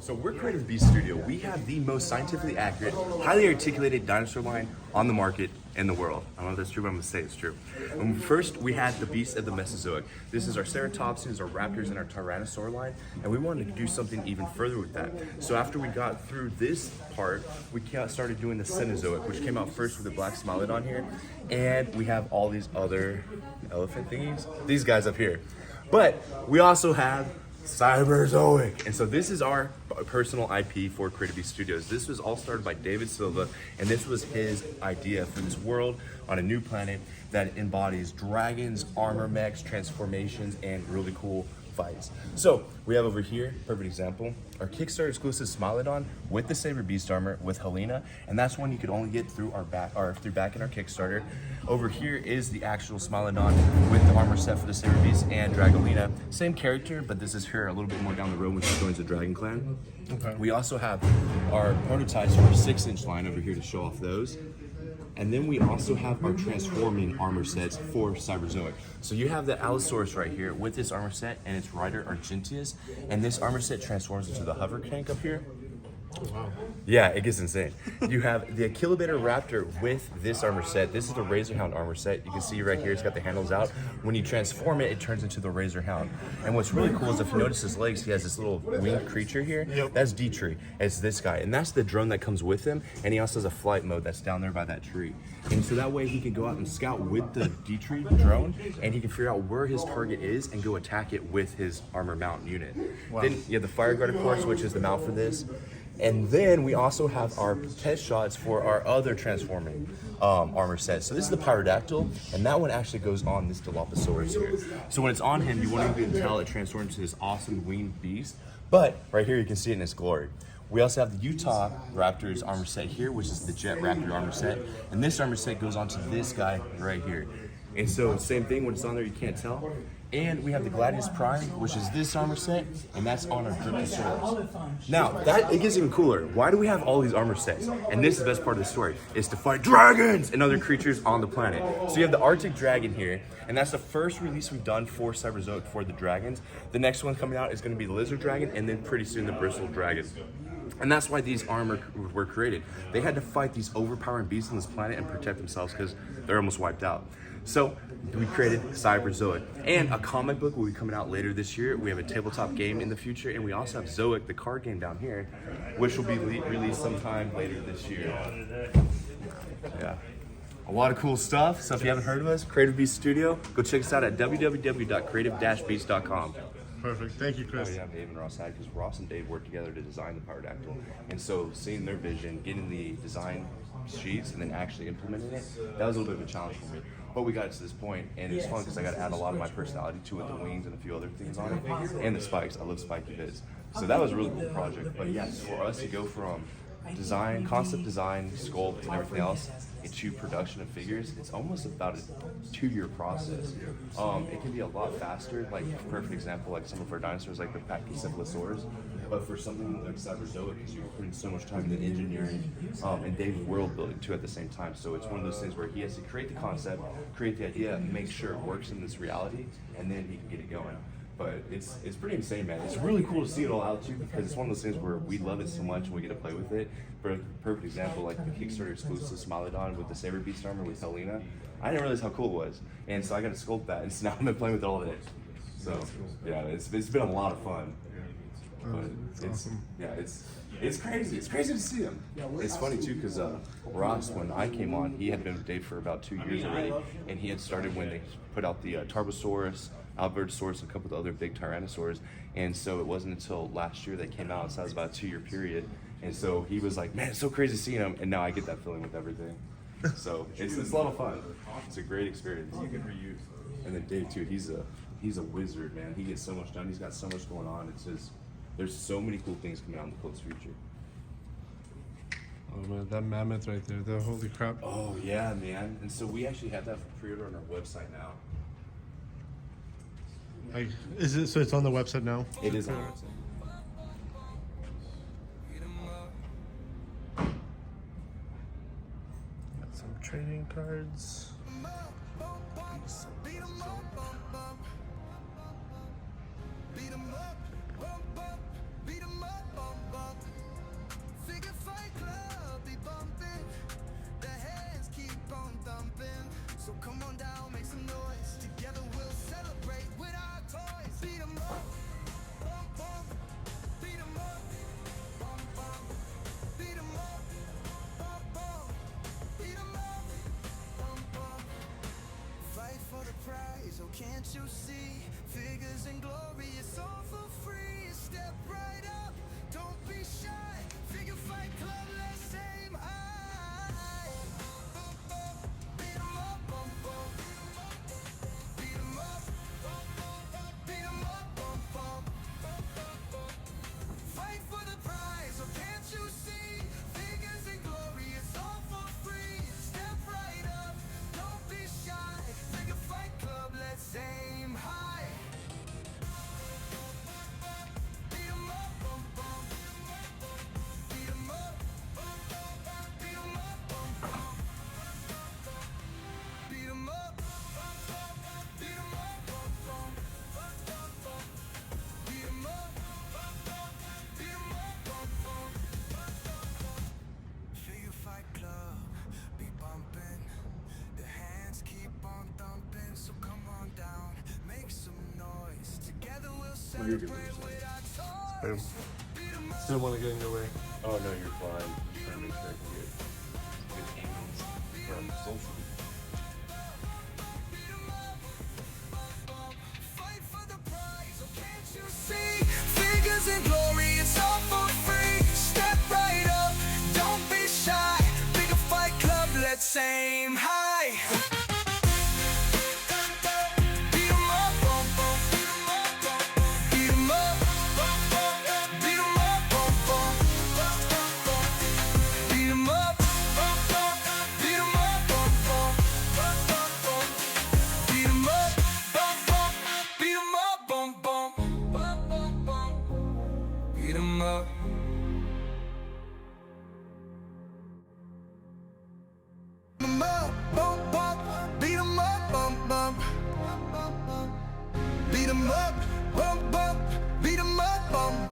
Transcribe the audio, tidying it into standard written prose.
So we're Creative Beast Studio. We have the most scientifically accurate, highly articulated dinosaur line on the market in the world. I don't know if that's true, but I'm gonna say it's true. First, we had the beasts of the Mesozoic. This is our Ceratopsians, our Raptors, and our Tyrannosaur line, and we wanted to do something even further with that. So after we got through this part, we started doing the Cenozoic, which came out first with the black Smilodon here, and we have all these other elephant thingies, these guys up here. But we also have Cyberzoic. And so this is our personal IP for Creative Beast Studios. This was all started by David Silva, and this was his idea for this world on a new planet that embodies dragons, armor mechs, transformations, and really cool fights. So we have over here, perfect example, our Kickstarter exclusive Smilodon with the Saber Beast armor with Helena, and that's one you could only get through our back in our Kickstarter. Over here is the actual Smilodon with the armor set for the Saber Beast and Dragolina. Same character, but this is here a little bit more down the road when she joins the Dragon Clan. Okay. We also have our prototypes for our 6-inch line over here to show off those. And then we also have our transforming armor sets for Cyberzoic. So you have the Allosaurus right here with this armor set and its rider Argentius. And this armor set transforms into the hover tank up here. Wow. Yeah, it gets insane. You have the Achillobator Raptor with this armor set. This is the Razorhound armor set. You can see right here, it's got the handles out. When you transform it, it turns into the Razorhound. And what's really cool is if you notice his legs, he has this little winged creature here. Yep. That's D-Tree. It's this guy. And that's the drone that comes with him. And he also has a flight mode that's down there by that tree. And so that way he can go out and scout with the D-Tree drone, and he can figure out where his target is and go attack it with his armor mount unit. Wow. Then you have the Fire Guard, of course, which is the mount for this. And then we also have our test shots for our other transforming armor set. So this is the Pyrodactyl, and that one actually goes on this Dilophosaurus here. So when it's on him, you won't even tell it transforms into this awesome winged beast. But right here, you can see it in its glory. We also have the Utah Raptors armor set here, which is the Jet Raptor armor set. And this armor set goes onto this guy right here. And so same thing, when it's on there, you can't tell. And we have the Gladius Prime, which is this armor set, and that's on our Dryptosaurus. Now, it gets even cooler. Why do we have all these armor sets? And this is the best part of the story, is to fight dragons and other creatures on the planet. So you have the Arctic Dragon here, and that's the first release we've done for Cyberzoic for the dragons. The next one coming out is going to be the Lizard Dragon, and then pretty soon the Bristle Dragon. And that's why these armor were created. They had to fight these overpowering beasts on this planet and protect themselves because they're almost wiped out. So we created Cyberzoic, and a comic book will be coming out later this year. We have a tabletop game in the future, and we also have Zoic, the card game down here, which will be released sometime later this year. Yeah, a lot of cool stuff. So if you haven't heard of us, Creative Beast Studio, go check us out at www.creative-beast.com. Perfect. Thank you, Chris. Oh, yeah, Dave and Ross had, because Ross and Dave worked together to design the Pyrodactyl. And so seeing their vision, getting the design sheets, and then actually implementing it, that was a little bit of a challenge for me. But we got it to this point, and it was fun because I got to add a lot of my personality to it, the wings and a few other things on it, and the spikes. I love spiky bits. So that was a really cool project. But yes, for us to go from design, concept design, sculpt, and everything else into production of figures, it's almost about a 2-year process. It can be a lot faster, like perfect example, like some of our dinosaurs, like the Pachycephalosaurus. But for something like Cyberzoic, because you're putting so much time into engineering and Dave's world building too at the same time. So it's one of those things where he has to create the concept, create the idea, make sure it works in this reality, and then he can get it going. But it's pretty insane, man. It's really cool to see it all out too, because it's one of those things where we love it so much and we get to play with it. For a perfect example, like the Kickstarter exclusive Smilodon with the Saber Beast armor with Helena, I didn't realize how cool it was, and so I got to sculpt that, and so now I've been playing with it all day. So yeah, it's been a lot of fun. But it's awesome. Yeah, it's crazy. It's crazy to see them. It's funny too, because Ross, when I came on, he had been with Dave for about 2 years already, and he had started when they put out the Tarbosaurus, Albertosaurus, and a couple of other big Tyrannosaurs. And so it wasn't until last year they came out, so that was about a 2-year period. And so he was like, man, it's so crazy seeing them, and now I get that feeling with everything. So it's a lot of fun. It's a great experience. You can reuse. And then Dave too, he's a wizard, man. He gets so much done. He's got so much going on. It's just, there's so many cool things coming out in the close future. Oh man, that mammoth right there, the holy crap. Oh yeah, man. And so we actually have that for pre-order on our website now. Is it, so it's on the website now? It is on the website. Got some trading cards. can't you see? Figures and glory, it's all for free. Step right up, don't be shy. Figure Fight Club, let's aim high. Beat 'em up, bum, bum. Beat 'em up. Beat 'em up, bum, bum. Fight for the prize, oh can't you see? Figures and glory, it's all for free. Step right up, don't be shy. Figure Fight Club, let's aim high. Beat 'em up, bum, bum. Beat 'em up. Beat 'em up, bum, bum. Beat 'em up. Beat 'em up, bum, bum. Beat 'em up. Beat 'em up, bum, bum. Figure Fight Club, be bumping. The hands keep on thumping, so come on down, make some noise. Together we'll celebrate with our toys. Beat 'em up. Didn't want to get in your way. Oh no, you're fine. I'm just trying to make sure I can get good angles from social.